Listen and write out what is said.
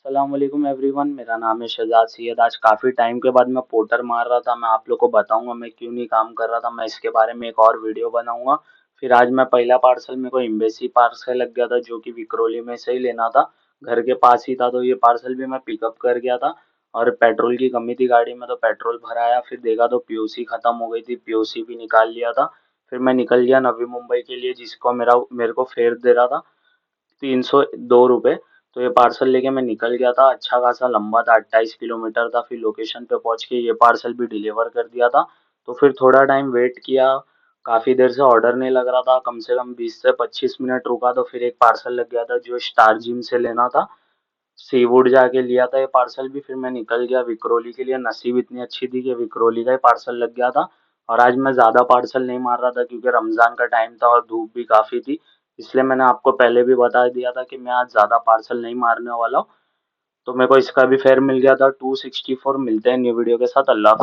अस्सलामुअलैकुम एवरीवन, मेरा नाम है शहजाद सैयद। आज काफ़ी टाइम के बाद मैं पोर्टर मार रहा था। मैं आप लोग को बताऊंगा मैं क्यों नहीं काम कर रहा था। मैं इसके बारे में एक और वीडियो बनाऊंगा। फिर आज मैं पहला पार्सल मेरे को एम्बेसी पार्सल लग गया था, जो कि विक्रोली में से ही लेना था। घर के पास ही था, तो ये पार्सल भी मैं पिकअप कर गया था। और पेट्रोल की कमी थी गाड़ी में, तो पेट्रोल भराया। फिर देखा तो पीयूसी ख़त्म हो गई थी, पीयूसी भी निकाल लिया था। फिर मैं निकल गया नवी मुंबई के लिए, जिसको मेरे को फेयर दे रहा था 302 रुपये। तो ये पार्सल लेके मैं निकल गया था। अच्छा खासा लंबा था, 28 किलोमीटर था। फिर लोकेशन पे पहुंच के ये पार्सल भी डिलीवर कर दिया था। तो फिर थोड़ा टाइम वेट किया, काफ़ी देर से ऑर्डर नहीं लग रहा था। कम से कम 20 से 25 मिनट रुका, तो फिर एक पार्सल लग गया था जो स्टार जिम से लेना था। सीवुड जाके लिया था ये पार्सल भी। फिर मैं निकल गया विक्रोली के लिए। नसीब इतनी अच्छी थी कि विक्रोली का ही पार्सल लग गया था। और आज मैं ज़्यादा पार्सल नहीं मार रहा था, क्योंकि रमज़ान का टाइम था और धूप भी काफ़ी थी। इसलिए मैंने आपको पहले भी बता दिया था कि मैं आज ज़्यादा पार्सल नहीं मारने वाला हूँ। तो मेरे को इसका भी फेयर मिल गया था 264। मिलते हैं न्यू वीडियो के साथ। अल्लाह हाफ़िज़।